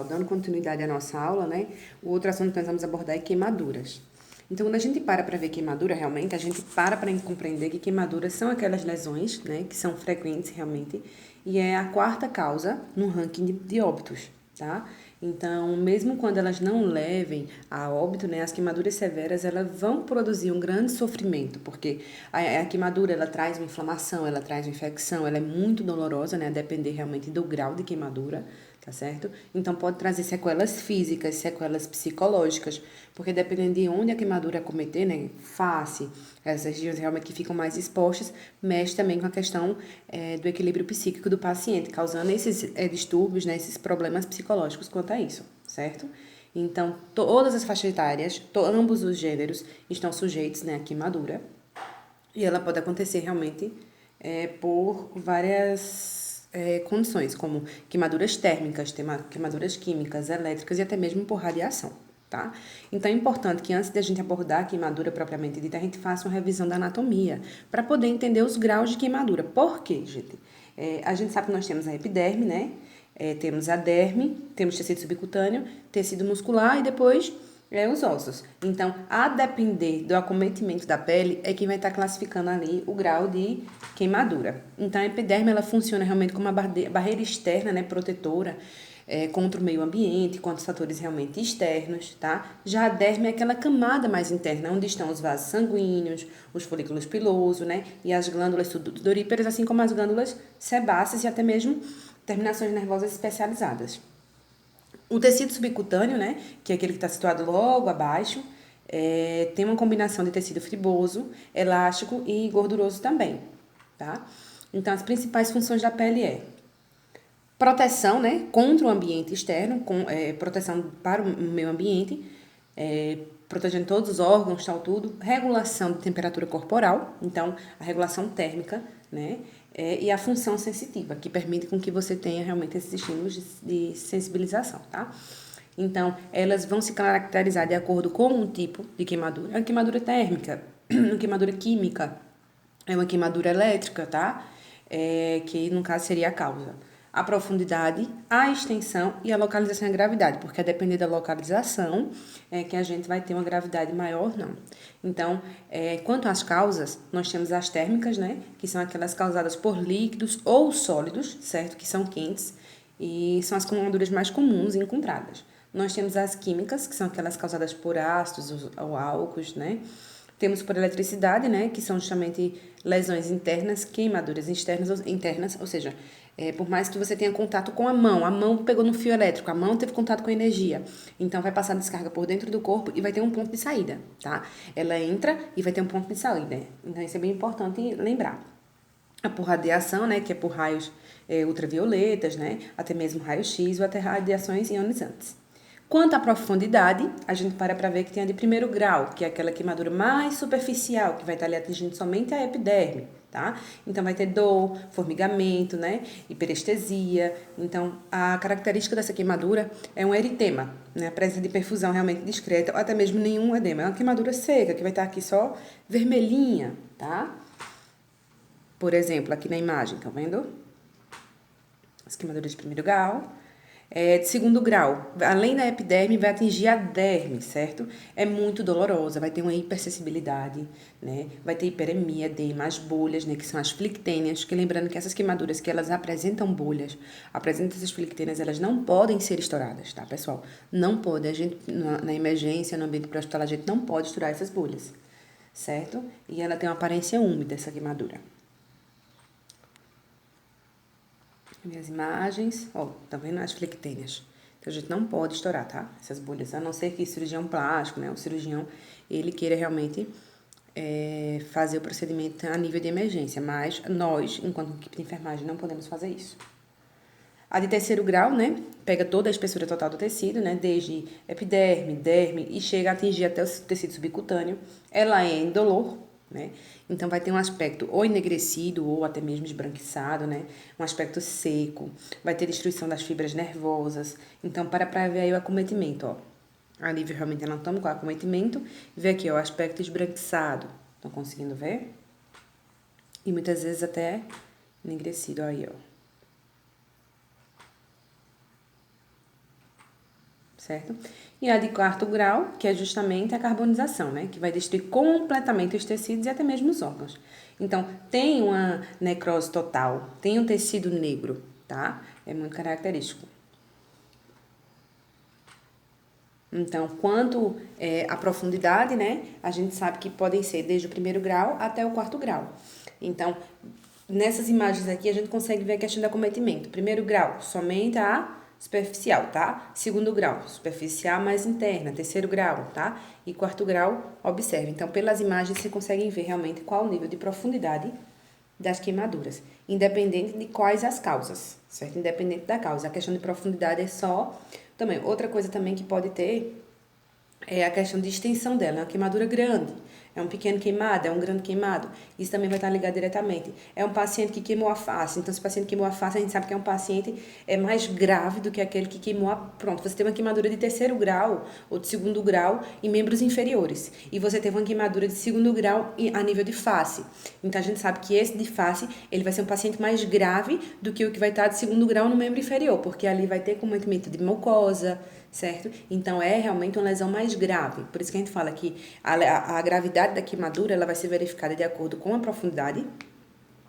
Dando continuidade à nossa aula, né? O outro assunto que nós vamos abordar é queimaduras. Então, quando a gente para ver queimadura, realmente, a gente para compreender que queimaduras são aquelas lesões, né, que são frequentes realmente, e é a quarta causa no ranking de óbitos, tá? Então, mesmo quando elas não levem a óbito, né, as queimaduras severas, elas vão produzir um grande sofrimento, porque a queimadura, ela traz uma inflamação, ela traz uma infecção, ela é muito dolorosa, né, a depender realmente do grau de queimadura, tá certo? Então, pode trazer sequelas físicas, sequelas psicológicas, porque dependendo de onde a queimadura acometer, né, face, essas regiões realmente que ficam mais expostas, mexe também com a questão do equilíbrio psíquico do paciente, causando esses distúrbios, né, esses problemas psicológicos quanto a isso, certo? Então, todas as faixas etárias, ambos os gêneros estão sujeitos, né, à queimadura, e ela pode acontecer realmente por várias condições, como queimaduras térmicas, queimaduras químicas, elétricas e até mesmo por radiação, tá? Então é importante que antes de a gente abordar a queimadura propriamente dita, a gente faça uma revisão da anatomia, para poder entender os graus de queimadura. Por quê, gente? A gente sabe que nós temos a epiderme, né? Temos a derme, temos tecido subcutâneo, tecido muscular e depois os ossos. Então, a depender do acometimento da pele, é quem vai estar classificando ali o grau de queimadura. Então, a epiderme, ela funciona realmente como uma barreira externa, né, protetora, contra o meio ambiente, contra os fatores realmente externos, tá? Já a derme é aquela camada mais interna, onde estão os vasos sanguíneos, os folículos pilosos, né, e as glândulas sudoríparas, assim como as glândulas sebáceas e até mesmo terminações nervosas especializadas. O tecido subcutâneo, né, que é aquele que está situado logo abaixo, tem uma combinação de tecido fibroso, elástico e gorduroso também, tá? Então, as principais funções da pele proteção, né, contra o ambiente externo, proteção para o meio ambiente, protegendo todos os órgãos, tal, tudo, regulação de temperatura corporal, então, a regulação térmica, né, e a função sensitiva, que permite com que você tenha realmente esses estímulos de sensibilização, tá? Então, elas vão se caracterizar de acordo com um tipo de queimadura. É uma queimadura térmica, uma queimadura química, é uma queimadura elétrica, tá? Que no caso seria a causa. A profundidade, a extensão e a localização e a gravidade, porque a depender da localização é que a gente vai ter uma gravidade maior ou não. Então, quanto às causas, nós temos as térmicas, né, que são aquelas causadas por líquidos ou sólidos, certo, que são quentes, e são as queimaduras mais comuns encontradas. Nós temos as químicas, que são aquelas causadas por ácidos ou álcools, né, temos por eletricidade, né, que são justamente lesões internas, queimaduras externas ou internas, ou seja, por mais que você tenha contato com a mão pegou no fio elétrico, a mão teve contato com a energia, então vai passar a descarga por dentro do corpo e vai ter um ponto de saída, tá? Ela entra e vai ter um ponto de saída, então isso é bem importante lembrar. A por radiação, né, que é por raios ultravioletas, né, até mesmo raio-x ou até radiações ionizantes. Quanto à profundidade, a gente para ver que tem a de primeiro grau, que é aquela queimadura mais superficial, que vai estar ali atingindo somente a epiderme, tá? Então, vai ter dor, formigamento, né? Hiperestesia. Então, a característica dessa queimadura é um eritema, né? A presença de perfusão realmente discreta, ou até mesmo nenhum edema. É uma queimadura seca, que vai estar aqui só vermelhinha, tá? Por exemplo, aqui na imagem, tá vendo? As queimaduras de primeiro grau. De segundo grau, além da epiderme, vai atingir a derme, certo? É muito dolorosa, vai ter uma hipersensibilidade, né? Vai ter hiperemia, edema, as bolhas, né? Que são as flictênias, que lembrando que essas queimaduras que elas apresentam bolhas, apresentam essas flictênias, elas não podem ser estouradas, tá, pessoal? Não pode, a gente, na emergência, no ambiente pré-hospitalar, a gente não pode estourar essas bolhas, certo? E ela tem uma aparência úmida, essa queimadura. Minhas imagens, ó, tá vendo as flectênias? Então, a gente não pode estourar, tá? Essas bolhas, a não ser que cirurgião plástico, né? O cirurgião, ele queira realmente fazer o procedimento a nível de emergência, mas nós, enquanto equipe de enfermagem, não podemos fazer isso. A de terceiro grau, né? Pega toda a espessura total do tecido, né? Desde epiderme, derme e chega a atingir até o tecido subcutâneo. Ela é indolor, né? Então, vai ter um aspecto ou enegrecido ou até mesmo esbranquiçado, né? Um aspecto seco. Vai ter destruição das fibras nervosas. Então, para ver aí o acometimento, ó. A nível realmente anatômico, o acometimento. Vê aqui, ó, o aspecto esbranquiçado. Estão conseguindo ver? E muitas vezes até enegrecido aí, ó. certo? E a de quarto grau, que é justamente a carbonização, né? Que vai destruir completamente os tecidos e até mesmo os órgãos. Então, tem uma necrose total, tem um tecido negro, tá? É muito característico. Então, quanto à profundidade, né? A gente sabe que podem ser desde o primeiro grau até o quarto grau. Então, nessas imagens aqui, a gente consegue ver a questão do acometimento. Primeiro grau, somente a superficial, tá? Segundo grau, superficial mais interna. Terceiro grau, tá? E quarto grau, observe. Então, pelas imagens, você consegue ver realmente qual o nível de profundidade das queimaduras, independente de quais as causas, certo? Independente da causa. A questão de profundidade é só... Também, outra coisa também que pode ter é a questão de extensão dela. É uma queimadura grande, é um pequeno queimado, é um grande queimado. Isso também vai estar ligado diretamente. É um paciente que queimou a face. Então, se o paciente queimou a face, a gente sabe que é um paciente mais grave do que aquele que queimou a... Pronto, você teve uma queimadura de terceiro grau ou de segundo grau em membros inferiores. E você teve uma queimadura de segundo grau a nível de face. Então, a gente sabe que esse de face, ele vai ser um paciente mais grave do que o que vai estar de segundo grau no membro inferior, porque ali vai ter cometimento de mucosa, certo? Então, é realmente uma lesão mais grave. Por isso que a gente fala que a gravidade da queimadura, ela vai ser verificada de acordo com a profundidade,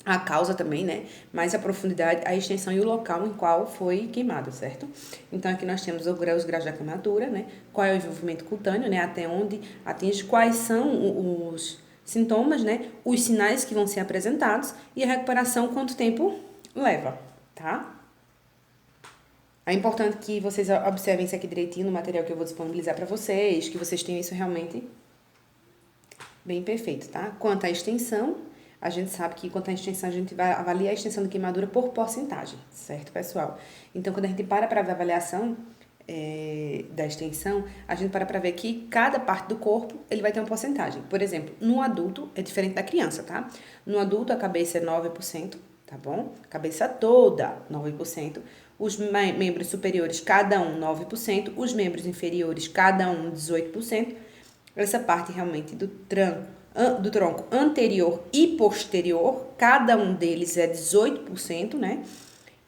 a causa também, né? Mas a profundidade, a extensão e o local em qual foi queimado, certo? Então, aqui nós temos os graus da queimadura, né? Qual é o envolvimento cutâneo, né? Até onde atinge, quais são os sintomas, né? Os sinais que vão ser apresentados e a recuperação, quanto tempo leva, tá? É importante que vocês observem isso aqui direitinho no material que eu vou disponibilizar para vocês, que vocês tenham isso realmente bem perfeito, tá? Quanto à extensão, a gente sabe que quanto à extensão, a gente vai avaliar a extensão de queimadura por porcentagem, certo, pessoal? Então, quando a gente para ver a avaliação da extensão, a gente para ver que cada parte do corpo, ele vai ter uma porcentagem. Por exemplo, no adulto, é diferente da criança, tá? No adulto, a cabeça é 9%, tá bom? Cabeça toda, 9%. Os membros superiores, cada um 9%. Os membros inferiores, cada um 18%. Essa parte realmente do tronco anterior e posterior, cada um deles é 18%, né?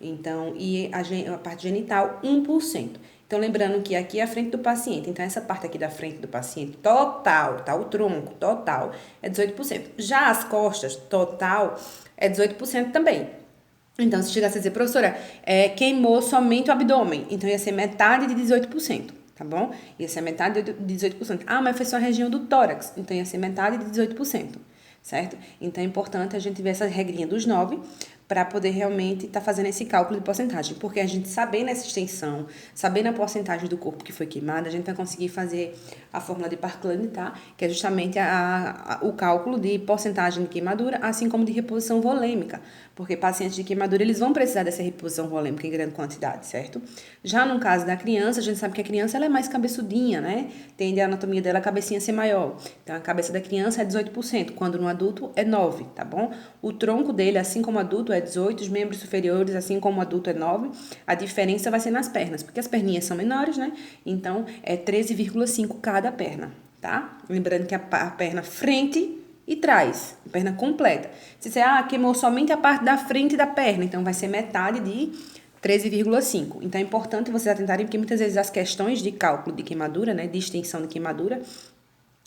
Então, e a parte genital, 1%. Então, lembrando que aqui é a frente do paciente. Então, essa parte aqui da frente do paciente, total, tá? O tronco, total, é 18%. Já as costas, total, é 18% também. Então, se chegasse a dizer, professora, queimou somente o abdômen, então ia ser metade de 18%, tá bom? Ia ser metade de 18%. Ah, mas foi só a região do tórax, então ia ser metade de 18%, certo? Então, é importante a gente ver essa regrinha dos 9 para poder realmente estar fazendo esse cálculo de porcentagem, porque a gente sabendo essa extensão, sabendo a porcentagem do corpo que foi queimada, a gente vai conseguir fazer a fórmula de Parkland, tá? Que é justamente o cálculo de porcentagem de queimadura, assim como de reposição volêmica, porque pacientes de queimadura, eles vão precisar dessa reposição volêmica em grande quantidade, certo? Já no caso da criança, a gente sabe que a criança ela é mais cabeçudinha, né? Tende a anatomia dela, a cabecinha ser maior. Então, a cabeça da criança é 18%, quando no adulto é 9%, tá bom? O tronco dele, assim como o adulto, é 18%, os membros superiores, assim como o adulto, é 9%. A diferença vai ser nas pernas, porque as perninhas são menores, né? Então, é 13,5 cada perna, tá? Lembrando que a perna frente e trás, a perna completa. Se você, queimou somente a parte da frente da perna, então vai ser metade de 13,5. Então, é importante vocês atentarem, porque muitas vezes as questões de cálculo de queimadura, né, de extensão de queimadura,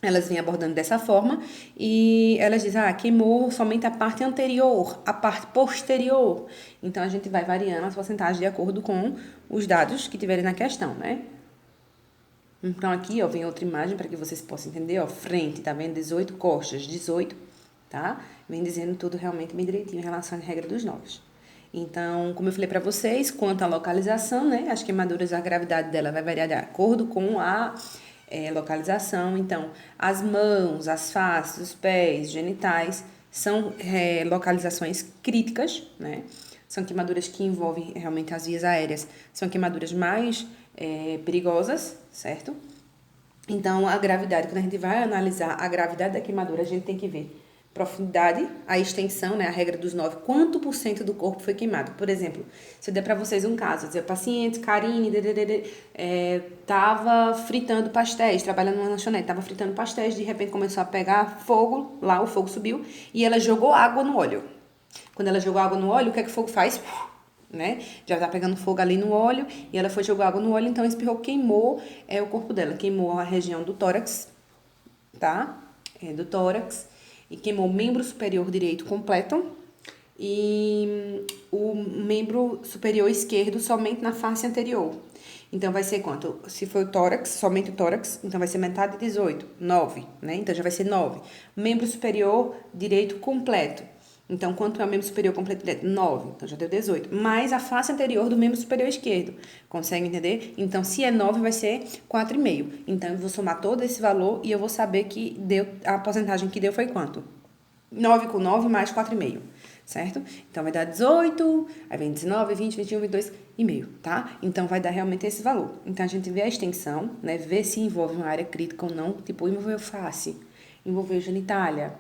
elas vêm abordando dessa forma e elas dizem, queimou somente a parte anterior, a parte posterior. Então, a gente vai variando as porcentagens de acordo com os dados que tiverem na questão, né? Então, aqui, ó, vem outra imagem para que vocês possam entender, ó, frente, tá vendo? 18, costas, 18, tá? Vem dizendo tudo realmente bem direitinho em relação à regra dos 9. Então, como eu falei para vocês, quanto à localização, né? As queimaduras, a gravidade dela vai variar de acordo com a localização. Então, as mãos, as faces, os pés, genitais, são localizações críticas, né? São queimaduras que envolvem realmente as vias aéreas, são queimaduras mais perigosas, certo? Então, a gravidade, quando a gente vai analisar a gravidade da queimadura, a gente tem que ver profundidade, a extensão, né, a regra dos 9, quanto por cento do corpo foi queimado. Por exemplo, se eu der para vocês um caso, dizer, paciente, Karine, tava fritando pastéis, trabalhando numa lanchonete, tava fritando pastéis, de repente começou a pegar fogo, lá o fogo subiu, e ela jogou água no óleo. Quando ela jogou água no óleo, o que é que o fogo faz? né? Já tá pegando fogo ali no óleo e ela foi jogar água no óleo, então espirrou, queimou o corpo dela, queimou a região do tórax, tá? Do tórax e queimou o membro superior direito completo e o membro superior esquerdo somente na face anterior. Então, vai ser quanto? Se for o tórax, somente o tórax, então vai ser metade de 18, 9, né? Então, já vai ser 9. Membro superior direito completo. Então, quanto é o membro superior completo direito? 9. Então, já deu 18. Mais a face anterior do membro superior esquerdo. Consegue entender? Então, se é 9, vai ser 4,5. Então, eu vou somar todo esse valor e eu vou saber que deu, a porcentagem que deu foi quanto? 9 com 9 mais 4,5. Certo? Então, vai dar 18, aí vem 19, 20, 21, 22 e meio, tá? Então, vai dar realmente esse valor. Então, a gente vê a extensão, né? Vê se envolve uma área crítica ou não. Tipo, envolveu face, envolveu genitália,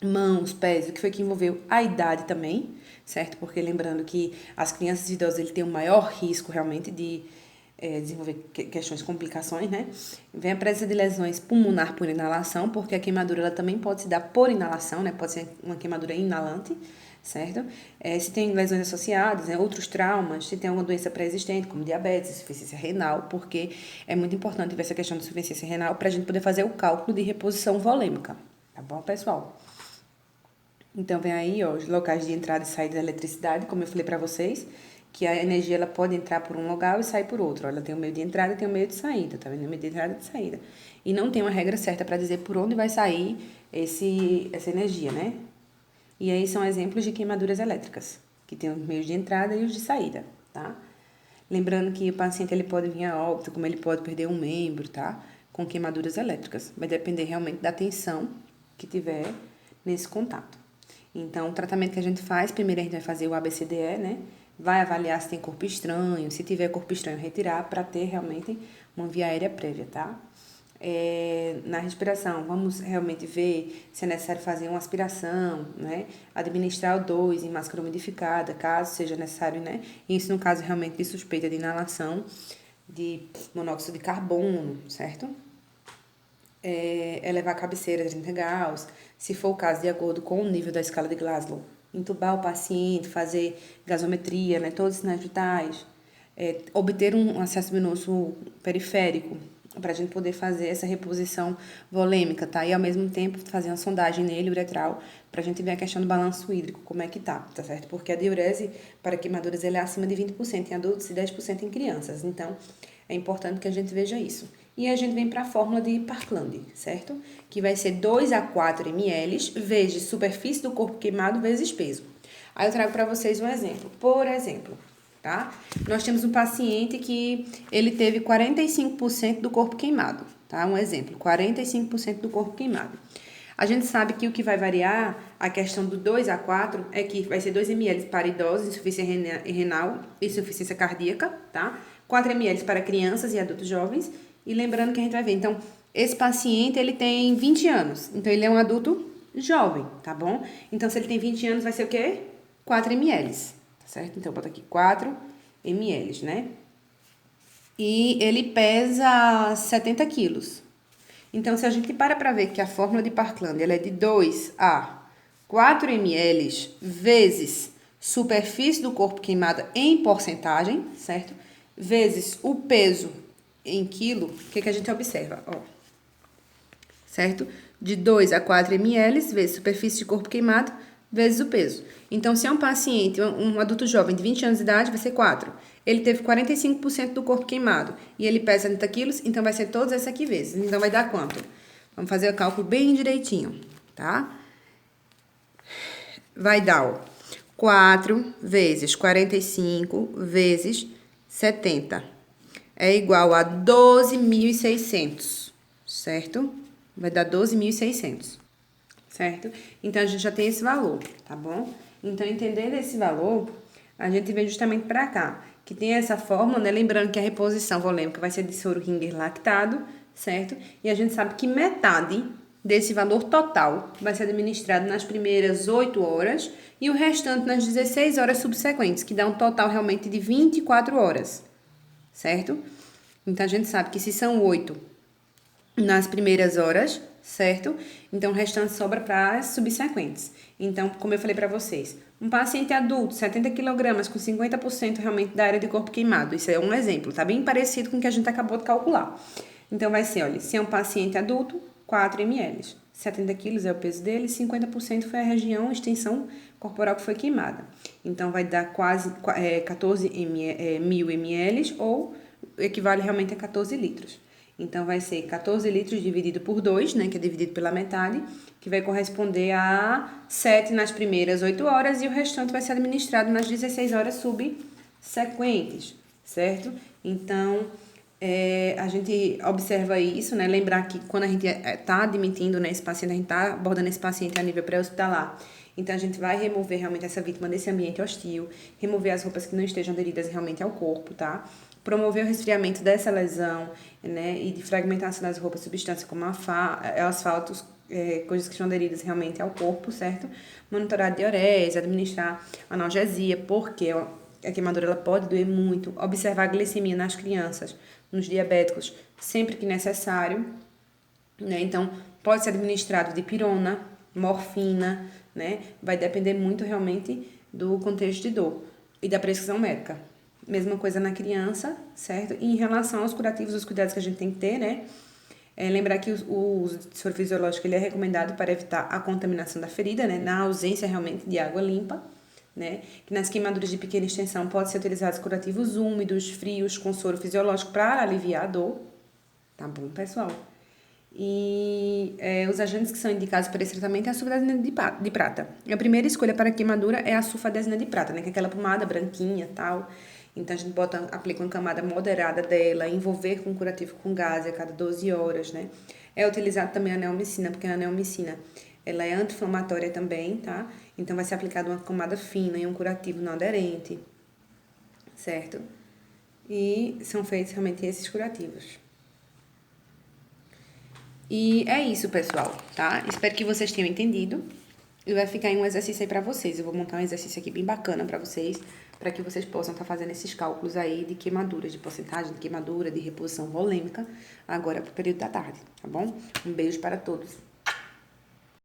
mãos, pés, o que foi que envolveu a idade também, certo? Porque lembrando que as crianças e idosos, ele tem um maior risco realmente de desenvolver questões, complicações, né? Vem a presença de lesões pulmonar por inalação, porque a queimadura ela também pode se dar por inalação, né? Pode ser uma queimadura inalante, certo? Se tem lesões associadas, né? Outros traumas, se tem alguma doença pré-existente, como diabetes, insuficiência renal, porque é muito importante ver essa questão de insuficiência renal para a gente poder fazer o cálculo de reposição volêmica, tá bom, pessoal? Então, vem aí, ó, os locais de entrada e saída da eletricidade, como eu falei para vocês, que a energia ela pode entrar por um lugar e sair por outro. Ela tem o meio de entrada e tem o meio de saída, tá vendo? O meio de entrada e de saída. E não tem uma regra certa para dizer por onde vai sair essa energia, né? E aí são exemplos de queimaduras elétricas, que tem os meios de entrada e os de saída, tá? Lembrando que o paciente ele pode vir a óbito, como ele pode perder um membro, tá? Com queimaduras elétricas. Vai depender realmente da tensão que tiver nesse contato. Então, o tratamento que a gente faz, primeiro a gente vai fazer o ABCDE, né? Vai avaliar se tem corpo estranho, se tiver corpo estranho, retirar para ter realmente uma via aérea prévia, tá? Na respiração, vamos realmente ver se é necessário fazer uma aspiração, né? Administrar O2 em máscara umidificada, caso seja necessário, né? Isso no caso realmente de suspeita de inalação de monóxido de carbono, certo? Elevar a cabeceira de 30 graus, se for o caso, de acordo com o nível da escala de Glasgow. Intubar o paciente, fazer gasometria, né, todos os sinais vitais, obter um acesso venoso periférico, para a gente poder fazer essa reposição volêmica, tá? E ao mesmo tempo fazer uma sondagem nele, uretral, para a gente ver a questão do balanço hídrico, como é que tá certo? Porque a diurese para queimaduras ele é acima de 20% em adultos e 10% em crianças. Então, é importante que a gente veja isso. E a gente vem para a fórmula de Parkland, certo? Que vai ser 2 a 4 ml vezes superfície do corpo queimado vezes peso. Aí eu trago para vocês um exemplo. Por exemplo, tá? Nós temos um paciente que ele teve 45% do corpo queimado, tá? Um exemplo, 45% do corpo queimado. A gente sabe que o que vai variar, a questão do 2 a 4, é que vai ser 2 ml para idosos, insuficiência renal e insuficiência cardíaca, tá? 4 ml para crianças e adultos jovens. E lembrando que a gente vai ver, então, esse paciente, ele tem 20 anos. Então, ele é um adulto jovem, tá bom? Então, se ele tem 20 anos, vai ser o quê? 4 ml, tá certo? Então, bota aqui 4 ml, né? E ele pesa 70 quilos. Então, se a gente para ver que a fórmula de Parkland, ela é de 2 a 4 ml vezes superfície do corpo queimada em porcentagem, certo? Vezes o peso em quilo, o que a gente observa? Ó, certo? De 2 a 4 ml vezes superfície de corpo queimado vezes o peso. Então, se é um paciente, um adulto jovem de 20 anos de idade, vai ser 4. Ele teve 45% do corpo queimado e ele pesa 70 quilos, então vai ser todos esses aqui vezes. Então, vai dar quanto? Vamos fazer o cálculo bem direitinho, tá? Vai dar, ó, 4 vezes 45 vezes 70. É igual a 12.600, certo? Vai dar 12.600, certo? Então, a gente já tem esse valor, tá bom? Então, entendendo esse valor, a gente vem justamente para cá, que tem essa fórmula, né? Lembrando que a reposição volêmica vai ser de soro Ringer lactado, certo? E a gente sabe que metade desse valor total vai ser administrado nas primeiras 8 horas e o restante nas 16 horas subsequentes, que dá um total realmente de 24 horas, certo? Então, a gente sabe que se são 8 nas primeiras horas, certo? Então, o restante sobra para as subsequentes. Então, como eu falei para vocês, um paciente adulto, 70 kg, com 50% realmente da área de corpo queimado. Isso é um exemplo, tá bem parecido com o que a gente acabou de calcular. Então, vai ser, olha, se é um paciente adulto, 4 ml. 70 quilos é o peso dele, 50% foi a região, extensão corporal que foi queimada. Então, vai dar quase 14 mil ml, ou equivale realmente a 14 litros. Então, vai ser 14 litros dividido por 2, né, que é dividido pela metade, que vai corresponder a 7 nas primeiras 8 horas e o restante vai ser administrado nas 16 horas subsequentes, certo? Então, a gente observa isso, né? Lembrar que quando a gente está admitindo, né, esse paciente, a gente está abordando esse paciente a nível pré-hospitalar. Então, a gente vai remover realmente essa vítima desse ambiente hostil, remover as roupas que não estejam aderidas realmente ao corpo, tá? Promover o resfriamento dessa lesão, né? E de fragmentação das roupas, substâncias como asfaltos, coisas que estão aderidas realmente ao corpo, certo? Monitorar a diurese, administrar analgesia, porque a queimadura ela pode doer muito. Observar a glicemia nas crianças, nos diabéticos, sempre que necessário, né? Então, pode ser administrado dipirona, morfina, né? Vai depender muito realmente do contexto de dor e da prescrição médica. Mesma coisa na criança, certo? E em relação aos curativos, os cuidados que a gente tem que ter, né? Lembrar que o uso de soro fisiológico ele é recomendado para evitar a contaminação da ferida, né? Na ausência realmente de água limpa, né? Que nas queimaduras de pequena extensão pode ser utilizados curativos úmidos, frios, com soro fisiológico para aliviar a dor. Tá bom, pessoal? E os agentes que são indicados para esse tratamento é a sulfadesina de prata. A primeira escolha para a queimadura é a sulfadesina de prata, né? Que é aquela pomada branquinha e tal. Então, a gente aplica uma camada moderada dela, envolver com curativo com gás a cada 12 horas, né? É utilizado também a neomicina, porque a neomicina, ela é anti-inflamatória também, tá? Então, vai ser aplicada uma camada fina e um curativo não aderente, certo? E são feitos realmente esses curativos. E é isso, pessoal, tá? Espero que vocês tenham entendido. E vai ficar em um exercício aí pra vocês. Eu vou montar um exercício aqui bem bacana pra vocês, para que vocês possam estar fazendo esses cálculos aí de queimaduras, de porcentagem de queimadura, de reposição volêmica, agora pro período da tarde, tá bom? Um beijo para todos.